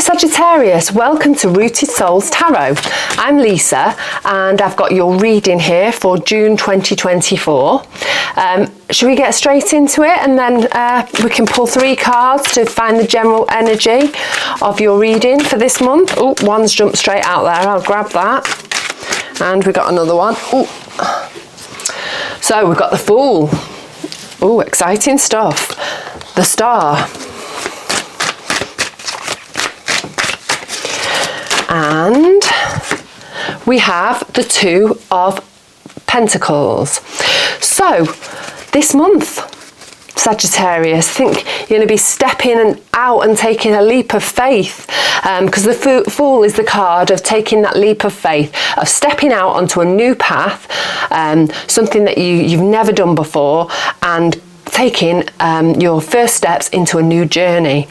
Sagittarius, welcome to Rooted Souls Tarot. I'm Lisa and I've got your reading here for June 2024. Should we get straight into it and then we can pull 3 cards to find the general energy of your reading for this month? Oh, one's jumped straight out there, I'll grab that. And we got another one. Ooh. So we've got the Fool. Oh, exciting stuff. The Star. And we have the 2 of Pentacles. So this month, Sagittarius, I think you're going to be stepping out and taking a leap of faith, because the Fool is the card of taking that leap of faith, of stepping out onto a new path, something that you've never done before, and taking your first steps into a new journey.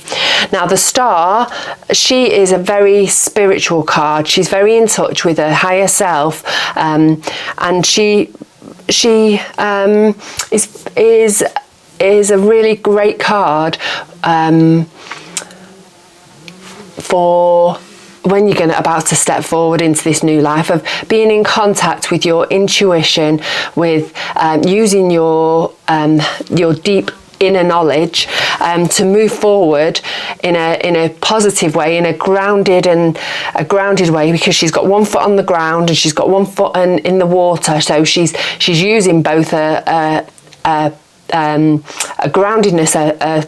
Now the Star, she is a very spiritual card. She's very in touch with her higher self, and she is a really great card for when you're about to step forward into this new life, of being in contact with your intuition, with using your deep inner knowledge to move forward in a positive way, in a grounded way, because she's got one foot on the ground and she's got one foot in the water. So she's using both a groundedness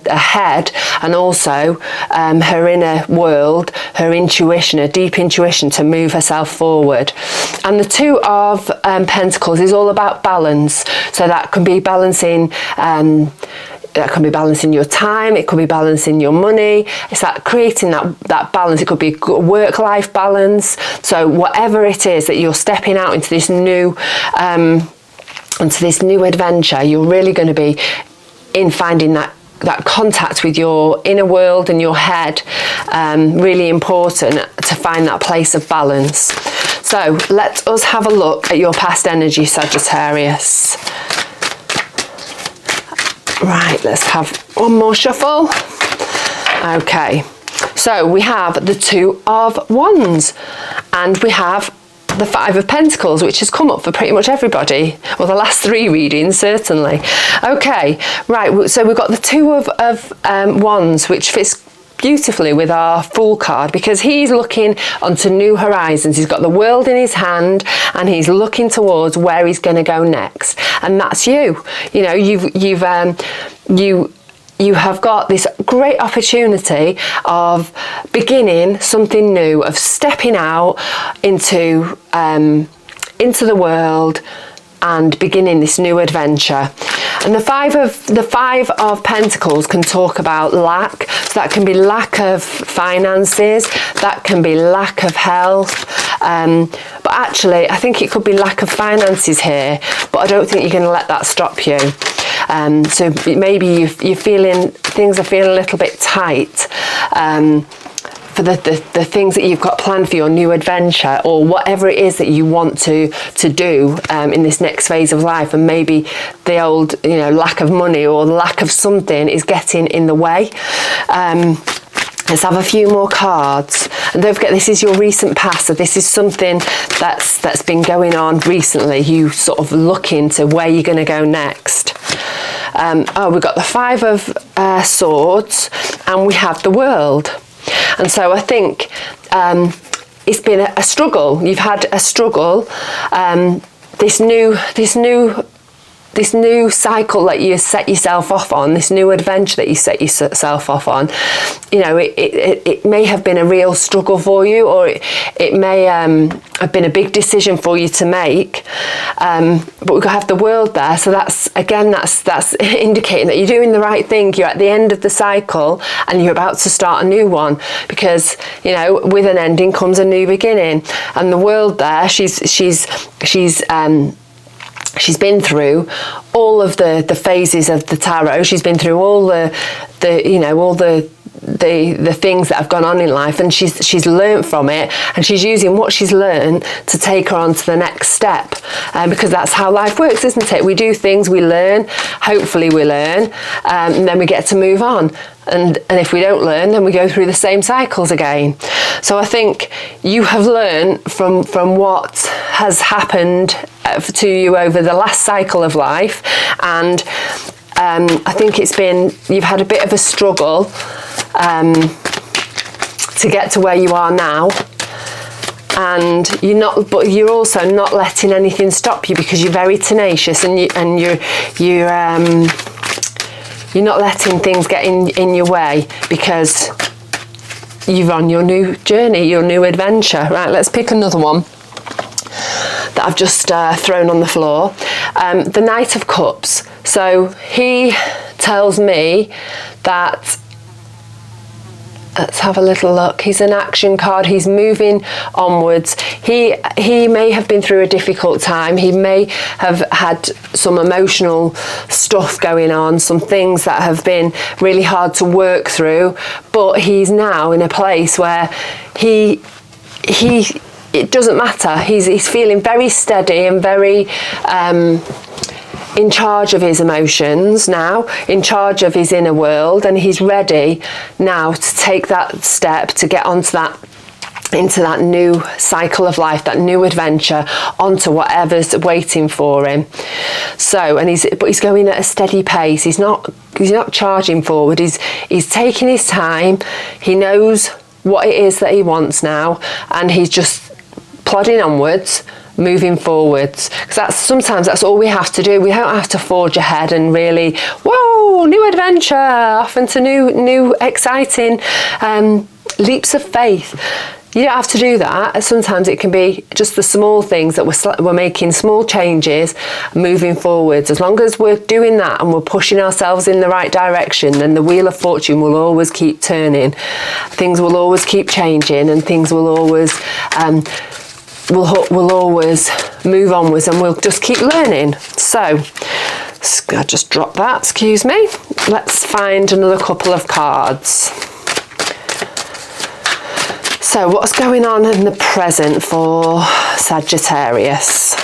ahead, and also her inner world, her intuition, her deep intuition to move herself forward. And the 2 of Pentacles is all about balance. So that can be balancing your time, it could be balancing your money. It's that creating that balance. It could be a work-life balance. So whatever it is that you're stepping out into this new adventure, you're really going to be in finding that contact with your inner world and your head. Really important to find that place of balance. So let us have a look at your past energy, Sagittarius. Right, let's have one more shuffle. Okay, so we have the 2 of Wands, and we have the 5 of Pentacles, which has come up for pretty much everybody. Well, the last 3 readings, certainly. Okay, right, so we've got the 2 of Wands, which fits beautifully with our Fool card, because he's looking onto new horizons. He's got the world in his hand and he's looking towards where he's going to go next. And that's you. You know, you have got this great opportunity of beginning something new, of stepping out into the world and beginning this new adventure. And the 5 of Pentacles can talk about lack. So that can be lack of finances, that can be lack of health. But actually, I think it could be lack of finances here, but I don't think you're going to let that stop you. So maybe you're feeling, things are feeling a little bit tight. For the things that you've got planned for your new adventure, or whatever it is that you want to do in this next phase of life, and maybe the old lack of money or lack of something is getting in the way. Let's have a few more cards, and don't forget this is your recent past, so this is something that's been going on recently. You sort of look into where you're going to go next. We've got the 5 of Swords, and we have the World. And so I think it's been a struggle. You've had a struggle. This new cycle that you set yourself off on, this new adventure that you set yourself off on, it may have been a real struggle for you, or it may have been a big decision for you to make. But we've got to have the World there, so that's indicating that you're doing the right thing. You're at the end of the cycle and you're about to start a new one, because with an ending comes a new beginning. And the World there, she's been through all of the phases of the tarot. She's been through all the the things that have gone on in life, and she's learnt from it, and she's using what she's learned to take her on to the next step, because that's how life works, isn't it? We do things, we learn, hopefully we learn, and then we get to move on. And if we don't learn, then we go through the same cycles again. So I think you have learned from what has happened to you over the last cycle of life, and I think you've had a bit of a struggle to get to where you are now, and but you're also not letting anything stop you, because you're very tenacious, and you're not letting things get in your way, because you're on your new journey, your new adventure. Right, let's pick another one that I've just thrown on the floor. The Knight of Cups. So he tells me that, let's have a little look. He's an action card. He's moving onwards. He may have been through a difficult time. He may have had some emotional stuff going on, some things that have been really hard to work through, but he's now in a place where it doesn't matter. He's feeling very steady and very in charge of his emotions now, in charge of his inner world, and he's ready now to take that step to get into that new cycle of life, that new adventure, onto whatever's waiting for him. So, but he's going at a steady pace. He's not charging forward. He's taking his time. He knows what it is that he wants now, and he's just plodding onwards, moving forwards, because sometimes that's all we have to do. We don't have to forge ahead and really, whoa, new adventure, off into new exciting leaps of faith. You don't have to do that. Sometimes it can be just the small things that we're making small changes, moving forwards. As long as we're doing that and we're pushing ourselves in the right direction, then the wheel of fortune will always keep turning. Things will always keep changing, and things will always we'll always move onwards, and we'll just keep learning. So I just dropped that, excuse me. Let's find another couple of cards. So what's going on in the present for Sagittarius?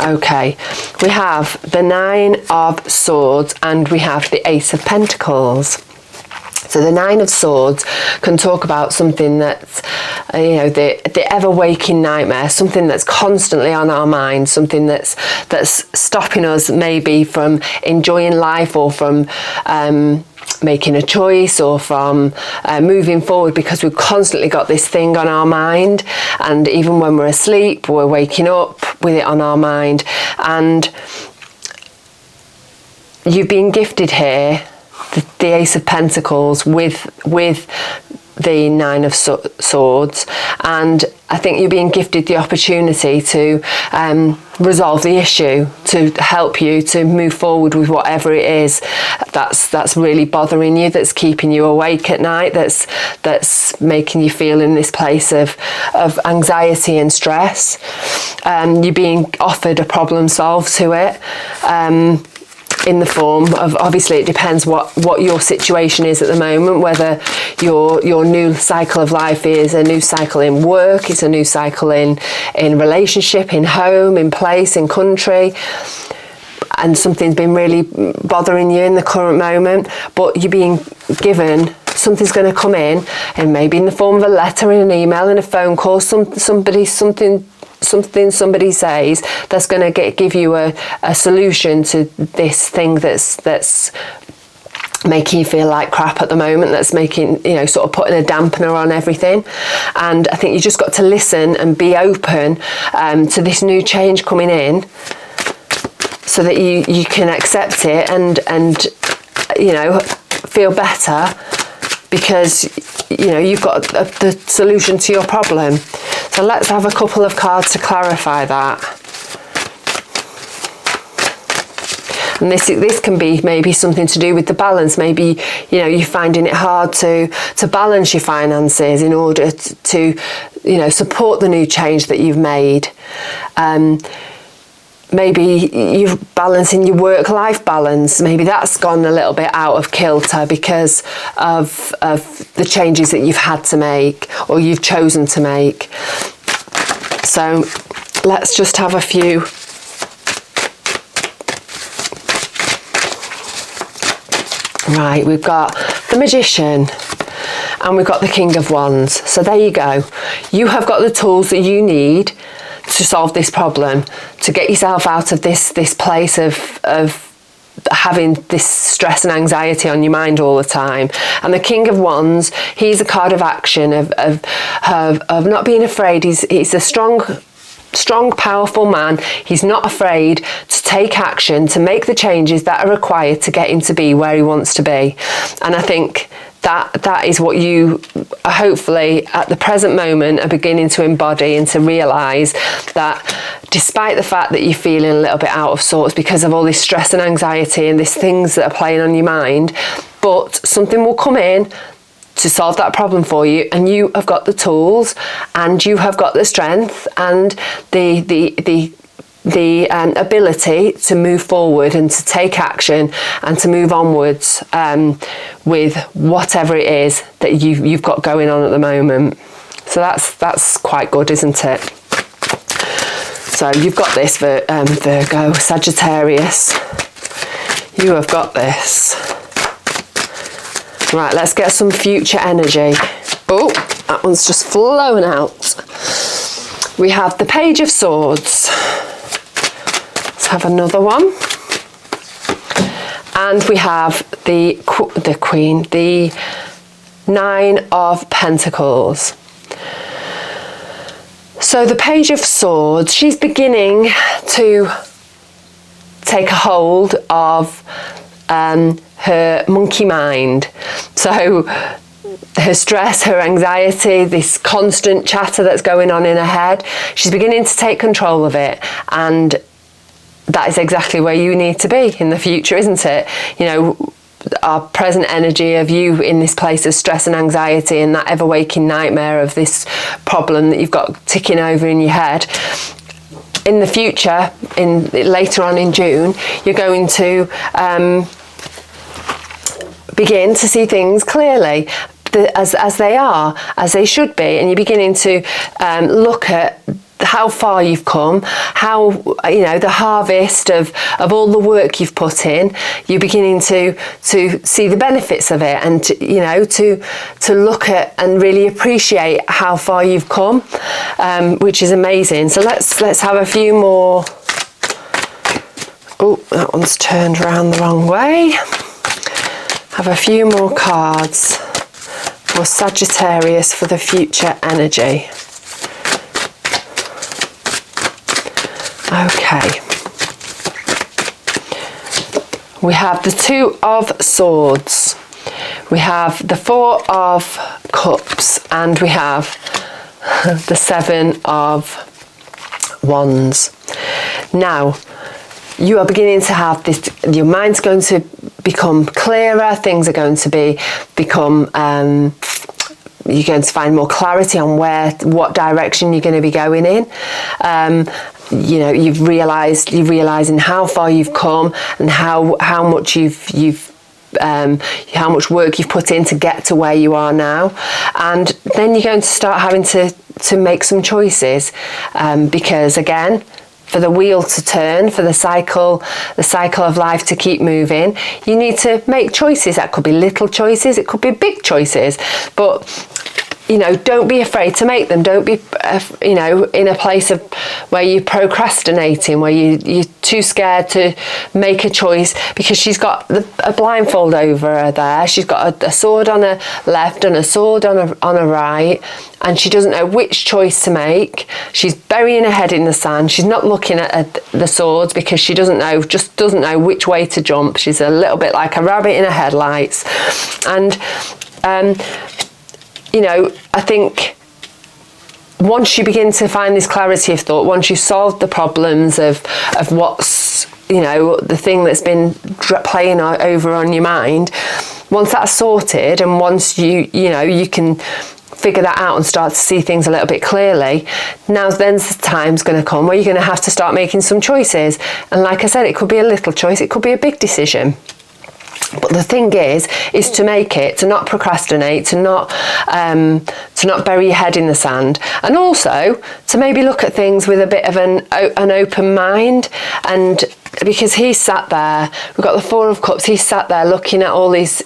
Okay, we have the Nine of Swords and we have the Ace of Pentacles. So the Nine of Swords can talk about something that's, the ever-waking nightmare, something that's constantly on our mind, something that's stopping us maybe from enjoying life, or from making a choice, or from moving forward, because we've constantly got this thing on our mind, and even when we're asleep, we're waking up with it on our mind. And you've been gifted here the Ace of Pentacles with the Nine of Swords, and I think you're being gifted the opportunity to resolve the issue, to help you to move forward with whatever it is that's really bothering you, that's keeping you awake at night, that's making you feel in this place of anxiety and stress. You're being offered a problem solve to it. In the form of, obviously it depends what your situation is at the moment, whether your new cycle of life is a new cycle in work, it's a new cycle in relationship, in home, in place, in country, and something's been really bothering you in the current moment, but you're being given, something's going to come in, and maybe in the form of a letter, in an email, in a phone call, somebody says that's going to give you a solution to this thing that's making you feel like crap at the moment, that's making, sort of putting a dampener on everything. And I think you just got to listen and be open to this new change coming in, so that you can accept it and feel better, because you've got the solution to your problem. So let's have a couple of cards to clarify that. And this can be maybe something to do with the balance. Maybe you're finding it hard to balance your finances in order to support the new change that you've made. maybe you're balancing your work-life balance. Maybe that's gone a little bit out of kilter because of the changes that you've had to make or you've chosen to make. So let's just have a few. Right, we've got the Magician and we've got the King of Wands. So there you go. You have got the tools that you need to solve this problem, to get yourself out of this place of having this stress and anxiety on your mind all the time. And the King of Wands, he's a card of action, of not being afraid. He's a strong, powerful man. He's not afraid to take action, to make the changes that are required to get him to be where he wants to be. And I think that is what you hopefully at the present moment are beginning to embody and to realise, that despite the fact that you're feeling a little bit out of sorts because of all this stress and anxiety and these things that are playing on your mind, but something will come in to solve that problem for you, and you have got the tools and you have got the strength and the ability to move forward and to take action and to move onwards with whatever it is that you've got going on at the moment. So that's quite good, isn't it? So you've got this, Virgo, Sagittarius. You have got this. Right, let's get some future energy. Oh, that one's just flown out. We have the Page of Swords. Have another one, and we have the Queen, the Nine of Pentacles. So the Page of Swords, she's beginning to take a hold of her monkey mind. So her stress, her anxiety, this constant chatter that's going on in her head, she's beginning to take control of it, and that is exactly where you need to be in the future, isn't it? You know, our present energy of you in this place of stress and anxiety and that ever-waking nightmare of this problem that you've got ticking over in your head. In the future, later on in June, you're going to begin to see things clearly, as they are, as they should be, and you're beginning to look at how far you've come, how, you know, the harvest of all the work you've put in. You're beginning to see the benefits of it, and you know, to look at and really appreciate how far you've come, which is amazing. So let's have a few more. Oh, that one's turned around the wrong way. Have a few more cards for Sagittarius for the future energy. Okay, we have the Two of Swords, we have the Four of Cups, and we have the Seven of Wands. Now, you are beginning to have this, your mind's going to become clearer, things are going to become you're going to find more clarity on what direction you're going to be going in. You know, you're realising how far you've come and how much how much work you've put in to get to where you are now, and then you're going to start having to make some choices, because again, for the wheel to turn, for the cycle of life to keep moving, you need to make choices. That could be little choices, it could be big choices, but you know, don't be afraid to make them. Don't be, you know, in a place of where you're procrastinating, where you're too scared to make a choice, because she's got a blindfold over her there. She's got a sword on her left and a sword on her right, and she doesn't know which choice to make. She's burying her head in the sand. She's not looking at the swords because she doesn't know which way to jump. She's a little bit like a rabbit in her headlights, and you know, I think once you begin to find this clarity of thought, once you've solved the problems of what's, you know, the thing that's been playing over on your mind, once that's sorted, and once you know, you can figure that out and start to see things a little bit clearly, now then the time's going to come where you're going to have to start making some choices. And like I said, it could be a little choice, it could be a big decision. But the thing is to make it, to not procrastinate, to not bury your head in the sand, and also to maybe look at things with a bit of an open mind. And because he's sat there, we've got the Four of Cups, he's sat there looking at all these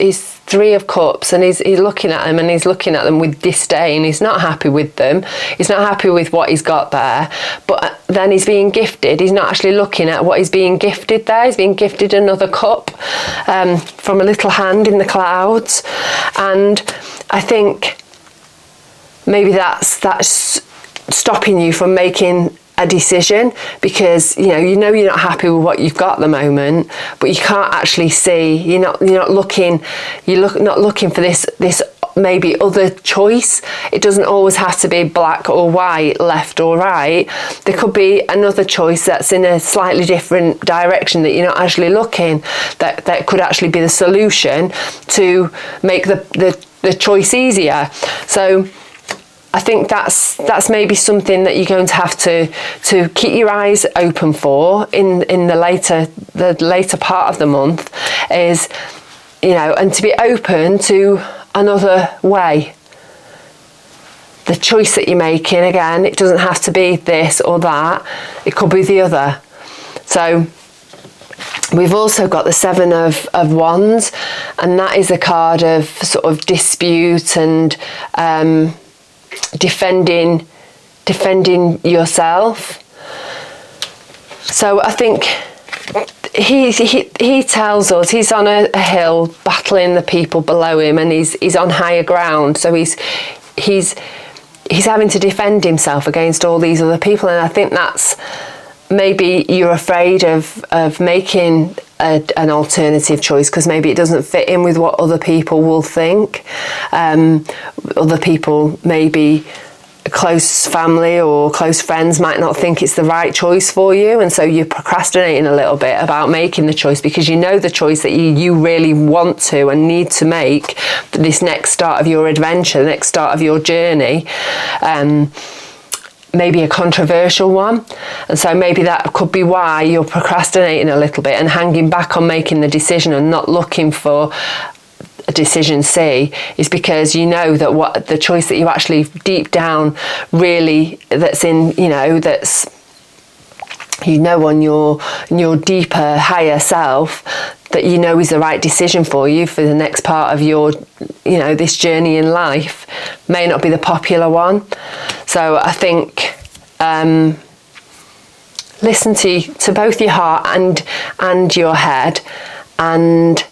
Three of Cups, and he's looking at them, and he's looking at them with disdain. He's not happy with them. He's not happy with what he's got there. But then he's being gifted. He's not actually looking at what he's being gifted there. He's being gifted another cup from a little hand in the clouds. And I think maybe that's stopping you from making a decision, because you know you're not happy with what you've got at the moment, but you can't actually see, you're not looking for this maybe other choice. It doesn't always have to be black or white, left or right. There could be another choice that's in a slightly different direction that you're not actually looking, that could actually be the solution to make the choice easier. So I think that's maybe something that you're going to have to keep your eyes open for in the later part of the month, is, and to be open to another way. The choice that you're making, again, it doesn't have to be this or that, it could be the other. So we've also got the Seven of Wands, and that is a card of sort of dispute and defending yourself. So I think he tells us he's on a hill battling the people below him, and he's on higher ground. So he's having to defend himself against all these other people, and I think that's maybe you're afraid of making an alternative choice because maybe it doesn't fit in with what other people will think. Other people, maybe close family or close friends, might not think it's the right choice for you, and so you're procrastinating a little bit about making the choice because you know the choice that you really want to and need to make for this next start of your adventure, the next start of your journey. Maybe a controversial one, and so maybe that could be why you're procrastinating a little bit and hanging back on making the decision and not looking for a decision C, is because you know that what the choice that you actually deep down really that's in, that's on your deeper higher self, that is the right decision for you for the next part of your this journey in life, may not be the popular one. So I think listen to both your heart and your head, and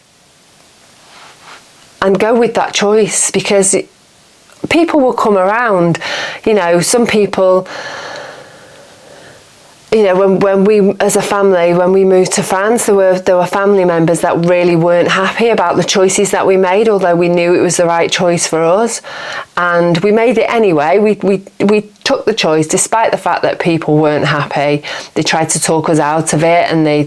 go with that choice, because people will come around. Some people, when we, as a family, when we moved to France, there were family members that really weren't happy about the choices that we made, although we knew it was the right choice for us, and we made it anyway. We took the choice despite the fact that people weren't happy. They tried to talk us out of it, and they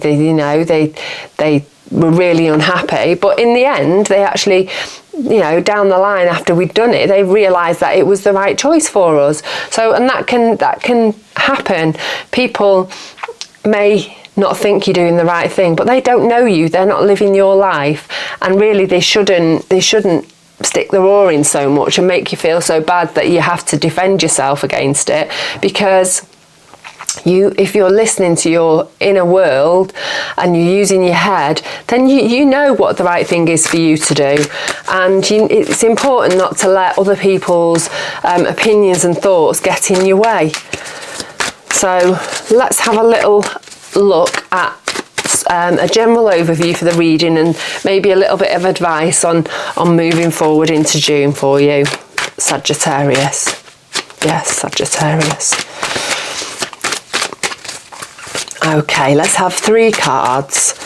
were really unhappy. But in the end, they actually, down the line after we'd done it, they realised that it was the right choice for us. So, and that can happen. People may not think you're doing the right thing, but they don't know you. They're not living your life, and really they shouldn't stick their oar in so much and make you feel so bad that you have to defend yourself against it, because if you're listening to your inner world and you're using your head, then you know what the right thing is for you to do, and it's important not to let other people's opinions and thoughts get in your way. So let's have a little look at a general overview for the reading, and maybe a little bit of advice on moving forward into June for you, Sagittarius. Yes, Sagittarius. Okay, let's have 3 cards,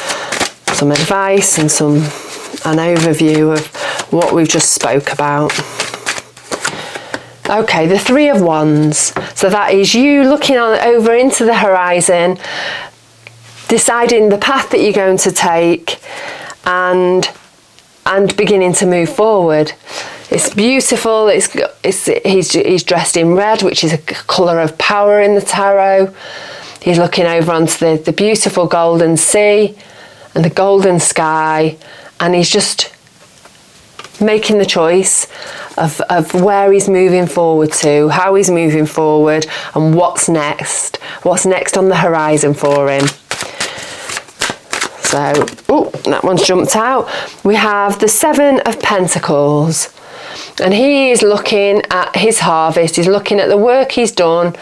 some advice and an overview of what we've just spoke about. Okay, the Three of Wands. So that is you looking over into the horizon, deciding the path that you're going to take, and beginning to move forward. It's beautiful. He's dressed in red, which is a colour of power in the tarot. He's looking over onto the beautiful golden sea and the golden sky, and he's just making the choice of where he's moving forward to, how he's moving forward, and what's next on the horizon for him. So, that one's jumped out. We have the Seven of Pentacles, and he is looking at his harvest. He's looking at the work he's done.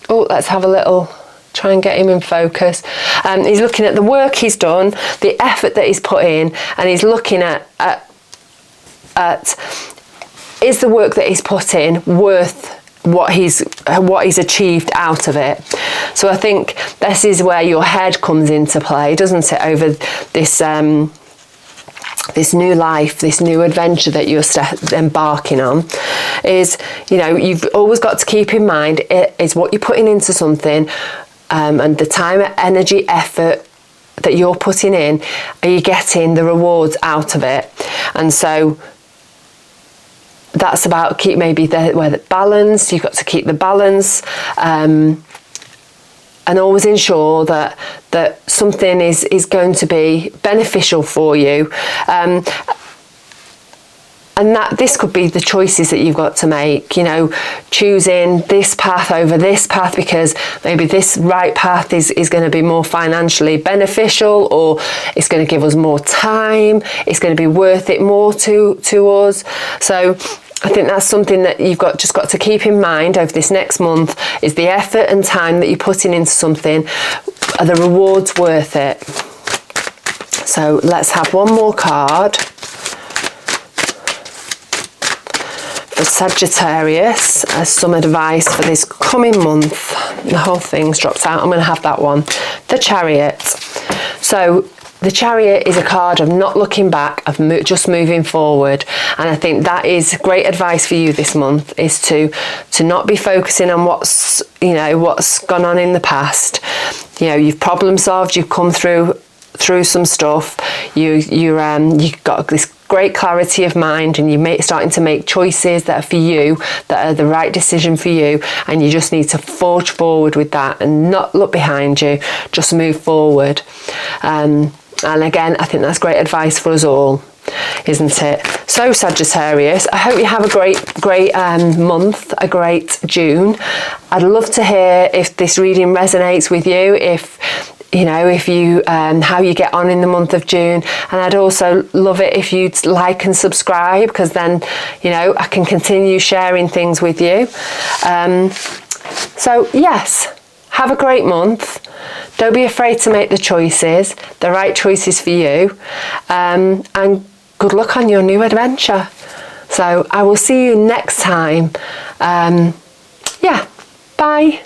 Let's have a little, try and get him in focus. He's looking at the work he's done, the effort that he's put in, and he's looking at is the work that he's put in worth what he's achieved out of it. So I think this is where your head comes into play, doesn't it, over this this new life, this new adventure that you're embarking on. Is, you've always got to keep in mind it is what you're putting into something, and the time, energy, effort that you're putting in, are you getting the rewards out of it? And so that's about the balance. You've got to keep the balance, and always ensure that something is going to be beneficial for you, and that this could be the choices that you've got to make, choosing this path over this path because maybe this right path is going to be more financially beneficial, or it's going to give us more time, it's going to be worth it more to us. So I think that's something that you've just got to keep in mind over this next month, is the effort and time that you're putting into something, are the rewards worth it? So let's have one more card for Sagittarius as some advice for this coming month. The whole thing's dropped out. I'm going to have that one. The Chariot. So the Chariot is a card of not looking back, of just moving forward, and I think that is great advice for you this month, is to not be focusing on what's gone on in the past. You've problem solved, you've come through some stuff, you've got this great clarity of mind, and you're starting to make choices that are for you, that are the right decision for you, and you just need to forge forward with that and not look behind you, just move forward. And again, I think that's great advice for us all, isn't it? So Sagittarius, I hope you have a great month, a great June. I'd love to hear if this reading resonates with you, if you how you get on in the month of June, and I'd also love it if you'd like and subscribe, because then I can continue sharing things with you. So yes, have a great month. Don't be afraid to make the right choices for you, and good luck on your new adventure. So I will see you next time. Bye.